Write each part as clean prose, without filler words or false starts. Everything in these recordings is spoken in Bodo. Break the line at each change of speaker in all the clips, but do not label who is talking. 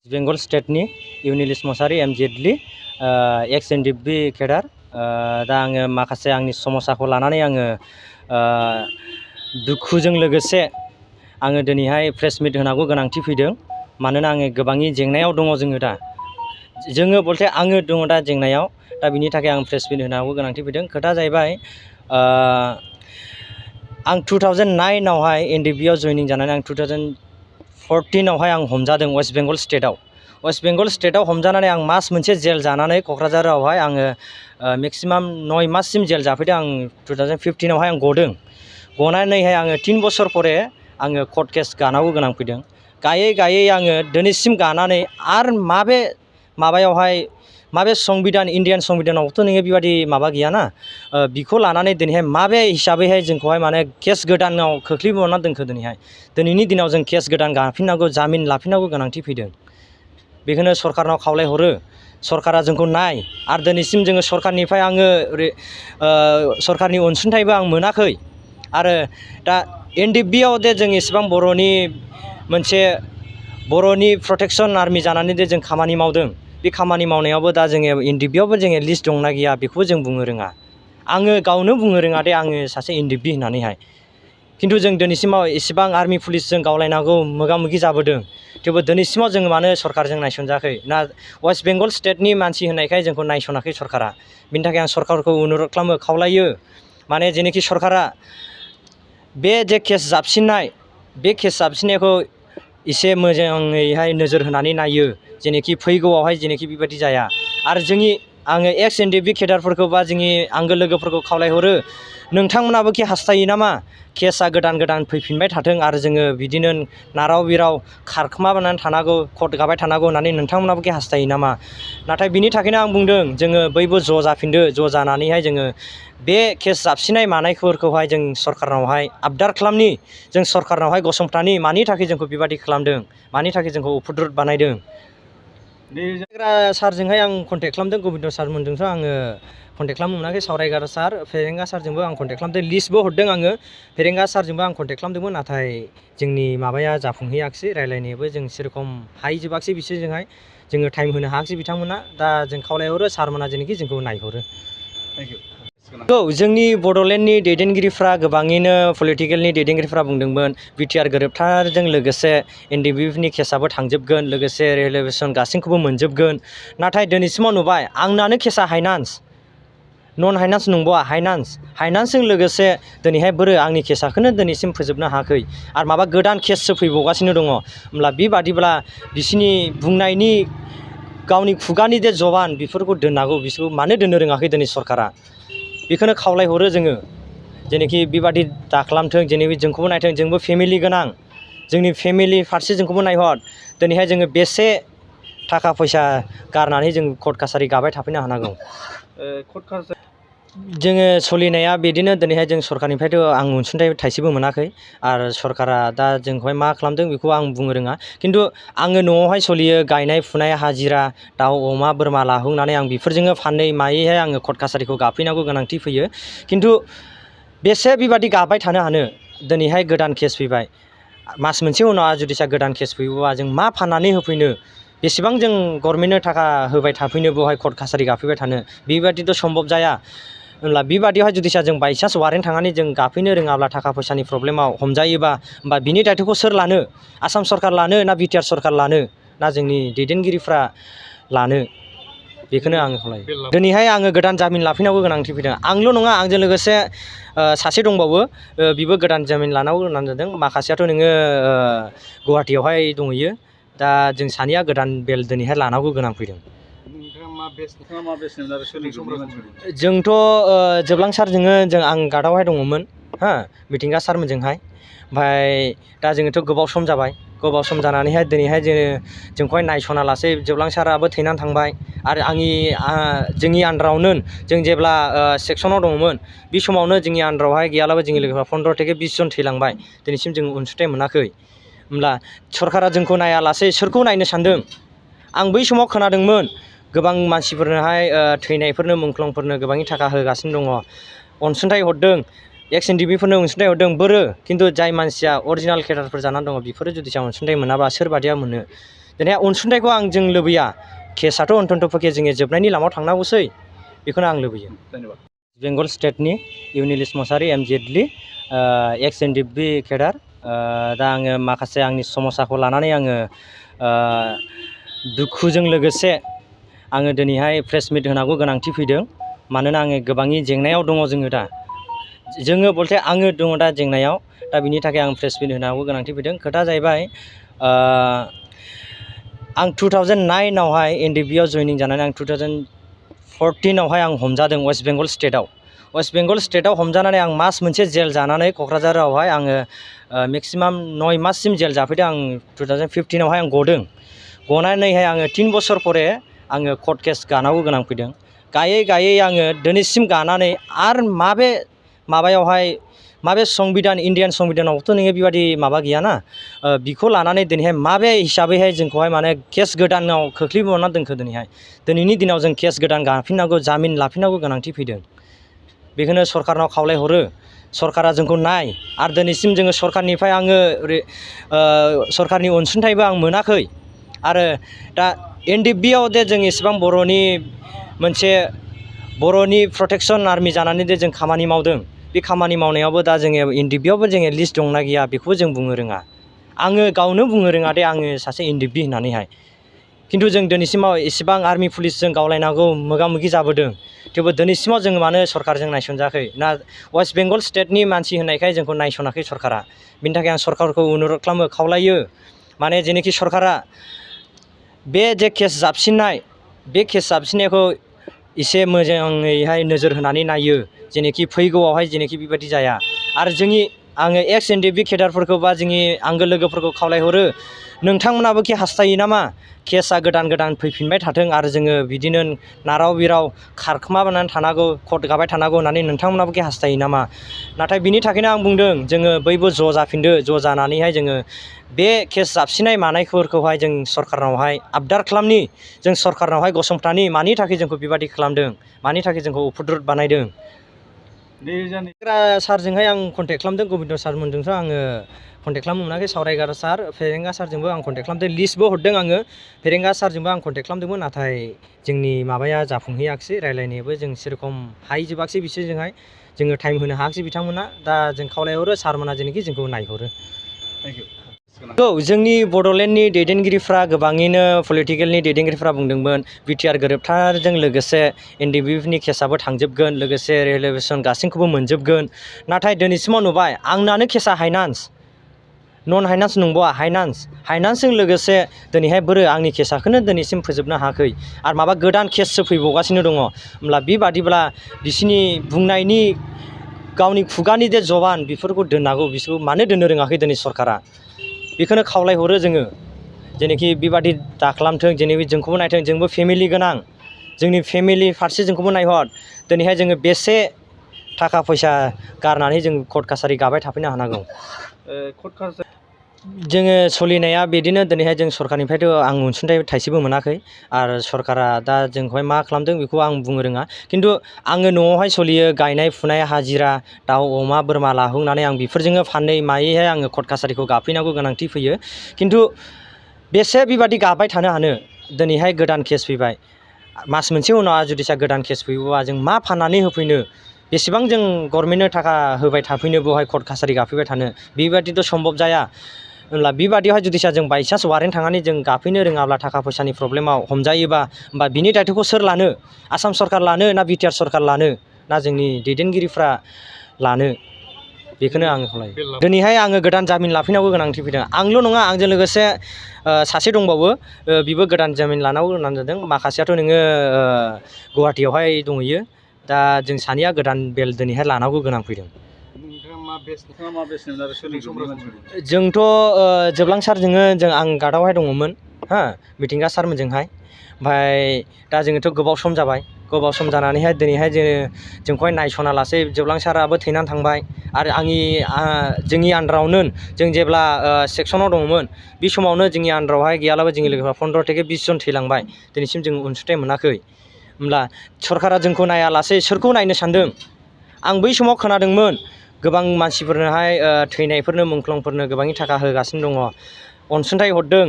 बेंगल स्टेटनि इउनिलिस मसाहारि एमजेडलि एक्स एनडिएफबि केडार दा आङो माखासे आंनि समस्याखौ लानानै आङो दुखुजों लोगोसे आङो दिनैहाय प्रेस मिट होनांगौ गोनांथि फैदों। मानोना आङो गोबांनि जेंनायाव दङ जोङो बलथे आङो दङ दा जेंनायाव, दा बिनि थाखाय आं प्रेस मिट होनांगौ गोनांथि फैदों। खोथा जाहैबाय आं 2009 आवहाय एनडिएफबिआव जइनिं जानानै आं 2014 आवहाय आं हमजादों वेस्ट बेंगल स्टेटआव हमजानानै आं मास मोनसे जेल जानानै क'क्राझारावहाय आङो मेक्सिमाम 9 माससिम जेल जाफैदों। आं 2015 आवहाय आं गदों। गनानैहाय आङो 3 बोसोर परे आङो कर्ट केस गानांगौ गोनां फैदों। गायै आङो दिनैसिम गानानै आरो माबे संबिधान इन्डियान संबिधानावथ' नोङो बेबायदि माबा गैयाना, बिखौ लानानै दिनैहाय माबे हिसाबैहाय जोंखौहाय माने केस गोदानाव खोख्लैबावना दोनखो। दिनैनि दिनाव जों केस गोदान गाफिननांगौ, जामिन लाफिननांगौ गोनांथि फैदों। बेखौनो सरकारनाव खावलायहरो, सरकारा जोंखौ नाय। आरो दिनैसिम जोङो सरकारनिफ्राय आङो सरकारनि अनसुंथाइबो आं मोनाखै। आरो दा एनडिएफबिआव दे जों इसेबां बर'नि प्रटेक्सन आर्मि जानानै दे जों खामानि मावदों, बे खामानि मावनायावबो दा जोङो एनडिएफबिआवबो जोङो लिस्ट दंना गैया बेखौबो जों बुंनो रोङा। आङो गावनो बुंनो रोङा दे आङो सासे एनडिएफबि होननानैहाय। खिन्थु जों दिनैसिमाव इसेबां आर्मि पुलिसजों गावलायनांगौ मोगा मोगि जाबोदों, थेवबो दिनैसिमाव जोङो मानो सरकारजों नायसनजायाखै ना वेस्ट बेंगल स्टेटनि मानसि होननायखाय जोंखौ नायसनाखै सरकारा। बिनि थाखाय आं सरकारखौ अनुरद खालामो, खावलायो, माने जेनोखि सरकारा बे जे केस जाबसिननायखौ एसे मोजाङैहाय नोजोर होनानै नायो, जेनोखि फैगौआवहाय जेनोखि बेबायदि जाया। आरो आङो एक्स एनडिएफबि केडारफोरखौ बा जोंनि आंगो लोगोफोरखौ खावलायहरो, नोंथांमोनाबो कि हास्थायो नामा केसआ गोदान फैफिनबाय थाथों आरो जोङो बिदिनो नाराव बिराव खारखोमानानै थानांगौ, कर्ट गाबाय थानांगौ होननानै नोंथांमोनाबो कि हास्थायो नामा? नाथाय बिनि थाखायनो आं बुंदों जोङो बयबो ज' जाफिनदो, ज' जानानैहाय जोङो बे केस जाबसिननाय मानायफोरखौहाय जों सरकारनावहाय आबदार खालामनि, जों सरकारनावहाय गसंथानि मानि थाखाय जोंखौ बेबादि खालामदों, मानि थाखाय जोंखौ उफुद्रुत बानायदों। सारजोंहाय आं कन्टेक्ट खालामदों, गबिन्द सारमोनजोंथ' आङो कन्टेक्ट खालामनो मोनाखै। सावरायग्रा सार फेरेंगा सारजोंबो आं कन्टेक्ट खालामदों, लिस्टबो हरदों आङो। फेरेंगा सारजोंबो आं कन्टेक्ट खालामदोंमोन, नाथाय जोंनि माबाया जाफुंहैयाखिसै, रायलायनायाबो जों सेरखम हाहैजोबाखिसै बिसोरजोंहाय, जोङो टाइम होनो हायाखिसै बिथांमोना। दा जों खावलायहरो सारमोना जेनोखि जोंखौ नायहरो। जोंनि बड'लेण्डनि दैदेनगिरिफ्रा गोबाङैनो पलिटिकेलनि दैदेनगिरिफ्रा बुंदोंमोन बिटिआर गोरोबथाजों लोगोसे एनडिएफबिनि केसआबो थांजोबगोन, लोगोसे रिहेबिलिटेसन गासैखौबो मोनजोबगोन। नाथाय दिनैसिमाव नुबाय आंनानो केसआ हाइनान्स, नन हाइनान्स नंबावा, हाइनान्सजों लोगोसे दिनैहाय बोरो आंनि केसखौनो दिनैसिम फोजोबनो हायाखै आरो माबा गोदान केससो फैबावगासिनो दङ। होमब्ला बेबादिब्ला बिसोरनि बुंनायनि गावनि खुगानि जे जबान बेफोरखौ दोननांगौ, बिसोरखौ मानो दोननो रोङाखै दिनै सरकारा? बेखौनो खावलायहरो जोङो, जेनोखि बेबादि दाखालामथों, जेनोखि जोंखौबो नायथों, जोंबो फेमिलि गोनां, जोंनि फेमिलि फारसे जोंखौबो नायहर। दिनैहाय जोङो बेसे थाखा फैसा गारनानै जों कर्ट कासारि गाबाय थाफैनो हानांगौ? जोङो सोलिनाया बिदिनो, दिनैहाय जों सरकारनिफ्रायथ' आं अनसुंथाइ थाइसेबो मोनाखै आरो सरकारा दा जोंखौहाय मा खालामदों बेखौ आं बुंनो रोङा। खिन्थु आङो न'आवहाय सोलियो, गायनाय फुनाय हाजिरा, दाउ अमा बोरमा लाहोनानै आं बेफोरजोंनो फानै मायैहाय आङो कर्ट कासारिखौ गाफैनांगौ गोनांथि फैयो। खिन्थु बेसे बेबादि गाबाय थानो हानो? दिनैहाय गोदान केस फैबाय, मास मोनसे उनाव जुदिसा गोदान केस फैयोबा जों मा फाननानै होफैनो? बेसेबां जों गभर्नमेन्टनो थाखा होबाय थाफैनो बेवहाय कर्ट कासारि गाफैबाय थानो? बेबादिथ' सम्भब जाया। होमब्ला बेबादियावहाय जुदिसा जों बायसान्स वारेन्ट थांनानै जों गाफैनो रोङाब्ला, थाखा फैसानि प्रब्लेमाव हमजायोबा, होमबा बिनि दायथ'खौ सोर लानो? आसाम सरकार लानो ना बिटिआर सरकार लानो ना जोंनि दैदेनगिरिफ्रा लानो? बेखौनो आङो खावलायो। दिनैहाय आङो गोदान जामिन लाफैनांगौ गोनांथि फैदों। आंल' नङा, आंजों लोगोसे सासे दंबावो, बिबो गोदान जामिन लानांगौ होननानै जादों। माखासेयाथ' नोङो गुवाहाटियावहाय दंहैयो। दा जों सानैया गोदान बेल दिनैहाय लानांगौ गोनां फैदों। जोंथ' जोबलां सारजोंनो आं गार्डआवहाय दङमोन, मिथिंगा सारमोनजोंहाय। ओमफ्राय दा जोङोथ' गोबाव सम जाबाय, गोबाव सम जानानैहाय दिनैहाय जोंखौहाय नायसना लासै, जोबलां साराबो थैनानै थांबाय। आरो जोंनि आन्दारावनो जों जेब्ला सेक्सनाव दङमोन, बे समावनो जोंनि आन्दारावहाय गैयाब्लाबो जोंनि लोगोफ्रा 15 থেকে 20 जन थैलांबाय। दिनैसिम जों अनसुंथाइ मोनाखै। होमब्ला सरकारा जोंखौ नायालासे सोरखौ नायनो सानदों? आं बै समाव खोनादोंमोन गोबां मानसिफोरनोहाय थैनायफोरनो मुंख्लंफोरनो गोबांनि थाखा होगासिनो दङ, अनसुंथाइ हरदों, एक्स एनडिएफबिफोरनो अनसुंथाइ हरदों। बोरो खिन्थु जाय मानसिया अरिजिनेल केडारफोर जानानै दङ बेफोरो जुदि अनसुंथाइ मोनाबा सोरबादिया मोनो? दिनैहाय अनसुंथाइखौ जों लुबैया केसआथ' अन्त'पक्षे जोङो जोबनायनि लामायाव थांनांगौसै बेखौनो आं लुबैयो बेंगल स्टेटनि इउनिलिस मसाहारि एमजिएडलि एक्स एनडिएफबि केडार दा आङो माखासे आंनि समस्याखौ लानानै आङो दुखुजों लोगोसे आङो दिनैहाय प्रेस मिट होनांगौ गोनांथि फैदों मानोना आङो गोबांनि जेंनायाव दङ जोङो बलथे आङो दङ दा जेंनायाव दा बिनि थाखाय आं प्रेस मिट होनांगौ गोनांथि फैदों खोथा जाहैबाय आं 2009 आवहाय एनडिएफबिआव जइनिं जानानै आं 2014 आवहाय आं हमजादों वेस्ट बेंगल स्टेटआव हमजानानै आं मास मोनसे जेल जानानै क'क्राझारावहाय आङो मेक्सिमाम 9 माससिम जेल जाफैदों आं 2015 आवहाय आं गदों गनानैहाय आङो 3 बोसोर परे आङो कर्ट केस गानांगौ गोनां फैदों गायै आङो दिनैसिम गानानै आरो माबे संबिधान इण्डियान संबिधानावथ' नोङो बेबायदि माबा गैयाना बिखौ लानानै दिनैहाय माबे हिसाबैहाय जोंखौहाय माने केस गोदानाव खोख्लैबावना दोनखो दिनैनि दिनाव जों केस गोदान गाफिननांगौ जामिन लाफिननांगौ गोनांथि फैदों बेखौनो सरकारनाव खावलायहरो सरकारा जोंखौ नाय आरो दिनैसिम जोङो सरकारनिफ्राय आङो सरकारनि अनसुंथाइबो आं मोनाखै आरो दा एनडिएफबिआव दे जों इसेबां बर'नि प्रटेक्सन आर्मि जानानै दे जों खामानि मावदों बे खामानि मावनायावबो दा जोङो एनडिएफबिआवबो जोङो लिस्ट दंना गैया बेखौबो जों बुंनो रोङा आङो गावनो बुंनो रोङा दे आङो सासे एनडिएफबि होननानैहाय खिन्थु जों दिनैसिमाव इसेबां आर्मि पुलिसजों गावलायनांगौ मोगा मोगि जाबोदों थेवबो दिनैसिमाव जोङो मानो सरकारजों नायसनजायाखै ना वेस्ट बेंगल स्टेटनि मानसि होननायखाय जोंखौ नायसनाखै सरकारा बिनि थाखाय आं सरकारखौ अनुरद खालामो खावलायो माने जेनोखि सरकारा बे जे केस जाबसिननायखौ एसे मोजाङैहाय नोजोर होनानै नायो जेनोखि फैगौआवहाय जेनोखि बेबायदि जाया आरो आङो एक्स एनडिएफबि केडारफोरखौ बा जोंनि आंगो लोगोफोरखौ खावलायहरो नोंथांमोनाबो कि हास्थायो नामा केसआ गोदान फैफिनबाय थाथों आरो जोङो बिदिनो नाराव बिराव खारखोमानानै थानांगौ कर्ट गाबाय थानांगौ होननानै नोंथांमोनाबो कि हास्थायो नामा नाथाय बिनि थाखायनो आं बुंदों जोङो बयबो ज' जाफिनदो ज' जानानैहाय जोङो बे केस जाबसिननाय मानायफोरखौहाय जों सरकारनावहाय आबदार खालामनि जों सरकारनावहाय गसंथानि मानि थाखाय जोंखौ बेबादि खालामदों मानि थाखाय जोंखौ उफुद्रुत बानायदों सारजोंहाय आं कन्टेक्ट खालामदों गबिन्द सारमोनजोंथ' आङो कन्टेक्ट खालामनो मोनाखै सावरायगार सार फेरेंगा सारजोंबो आं कन्टेक्ट खालामदों लिस्टबो हरदों आङो फेरेंगा सारजोंबो आं कन्टेक्ट खालामदोंमोन नाथाय जोंनि माबाया जाफुंहैयाखिसै रायलायनायाबो जों सेरखम हाहैजोबाखिसै बिसोरजोंहाय जोङो टाइम होनो हायाखिसै बिथांमोना दा जों खावलायहरो सारमोना जेनोखि जोंखौ नायहरो जोंनि बड'लेण्डनि दैदेनगिरिफ्रा गोबाङैनो पलिटिकेलनि दैदेनगिरिफ्रा बुंदोंमोन बिटिआर गोरोबथाजों लोगोसे एनडिएफबिनि केसआबो थांजोबगोन लोगोसे रिलेभेसन गासैखौबो मोनजोबगोन नाथाय दिनैसिमाव नुबाय आंनानो केसआ हाइनान्स नन हाइनान्स नंबावा हाइनान्सजों लोगोसे दिनैहाय बोरो आंनि केसखौनो दिनैसिम फोजोबनो हायाखै आरो माबा गोदान केससो फैबावगासिनो दङ होमब्ला बेबादिब्ला बिसोरनि बुंनायनि गावनि खुगानि जे जबान बेफोरखौ दोननांगौ बिसोरखौ मानो दोननो रोङाखै दिनै सरकारा बेखौनो खावलायहरो जोङो जेनोखि बेबादि दाखालामथों जेनोखि जोंखौबो नायथों जोंबो फेमिलि गोनां जोंनि फेमिलि फारसे जोंखौबो नायहर दिनैहाय जोङो बेसे थाखा फैसा गारनानै जों कर्ट कासारि गाबाय थाफैनो हानांगौ जोङो सोलिनाया बिदिनो दिनैहाय जों सरकारनिफ्रायथ' आं अनसुंथाइ थाइसेबो मोनाखै आरो सरकारा दा जोंखौहाय मा खालामदों बेखौ आं बुंनो रोङा खिन्थु आङो न'आवहाय सोलियो गायनाय फुनाय हाजिरा दाउ अमा बोरमा लाहोनानै आं बेफोरजोंनो फानै मायैहाय आङो कर्ट कासारिखौ गाफैनांगौ गोनांथि फैयो खिन्थु बेसे बेबादि गाबाय थानो हानो दिनैहाय गोदान केस फैबाय मास मोनसे उनाव जुदिसा गोदान केस फैयोबा जों मा फाननानै होफैनो बेसेबां जों गभर्नमेन्टनो थाखा होबाय थाफैनो बेवहाय कर्ट कासारि गाफैबाय थानो बेबादिथ' सम्भब जाया होमब्ला बेबादियावहाय जुदिसा जों बायसान्स वारेन्ट थांनानै जों गाफैनो रोङाब्ला थाखा फैसानि प्रब्लेमाव हमजायोबा होमबा बिनि दायथ'खौ सोर लानो आसाम सरकार लानो ना बिटिआर सरकार लानो ना जोंनि दैदेनगिरिफ्रा लानो बेखौनो आङो खावलायो दिनैहाय आङो गोदान जामिन लाफैनांगौ गोनांथि फैदों आंल' नङा आंजों लोगोसे सासे दंबावो बिबो गोदान जामिन लानांगौ होननानै जादों माखासेयाथ' नोङो गुवाहाटियावहाय दंहैयो दा जों सानैया गोदान बेल दिनैहाय लानांगौ गोनां फैदों जोंथ' जोबलां सारजोंनो आं गार्डआवहाय दङमोन मिथिंगा सारमोनजोंहाय ओमफ्राय दा जोङोथ' गोबाव सम जाबाय गोबाव सम जानानैहाय दिनैहाय जोंखौहाय नायसना लासै जोबलां साराबो थैनानै थांबाय आरो जोंनि आन्दारावनो जों जेब्ला सेक्सनाव दङमोन बे समावनो जोंनि आन्दारावहाय गैयालाबो जोंनि लोगोफ्रा 15 থেকে 20 जन थैलांबाय दिनैसिम जों अनसुंथाइ मोनाखै होमब्ला सरकारा जोंखौ नायालासे सोरखौ नायनो सानदों आं बै समाव खोनादोंमोन गोबां मानसिफोरनोहाय थैनायफोरनो मुंख्लंफोरनो गोबांनि थाखा होगासिनो दङ अनसुंथाइ हरदों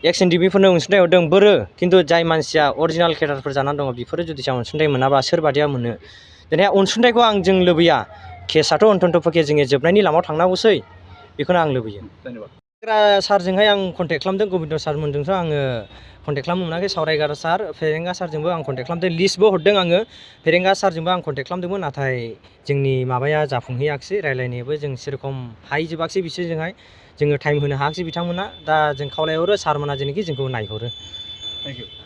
एक्स एनडिपिफोरनो अनसुंथाइ हरदों बोरो खिन्थु जाय मानसिया अरिजिनाल केडारफोर जानानै दङ बेफोरो जुदि जों अनसुंथाइ मोनाबा सोरबादिया मोनो दिनै अनसुंथाइखौ आं जों लुबैया केसाथ' अन्तन्त' पके जोङो जोबनायनि लामायाव थांनांगौसै बेखौनो आं लुबैयो सारजोंहाय आं कन्टेक्ट खालामदों गबिन्द सारमोनजोंथ' आङो कन्टेक्ट खालामनो मोनाखै सावरायगार सार फेरेंगा सारजोंबो आं कन्टेक्ट खालामदों लिस्टबो हरदों आङो फेरेंगा सारजोंबो आं कन्टेक्ट खालामदोंमोन नाथाय जोंनि माबाया जाफुंहैयाखिसै रायलायनायाबो जों सेरखम हाहैजोबाखिसै बिसोरजोंहाय जोङो टाइम होनो हायाखिसै बिथांमोना दा जों खावलायहरो सारमोना जेनोखि जोंखौ नायहरो।
Thank U.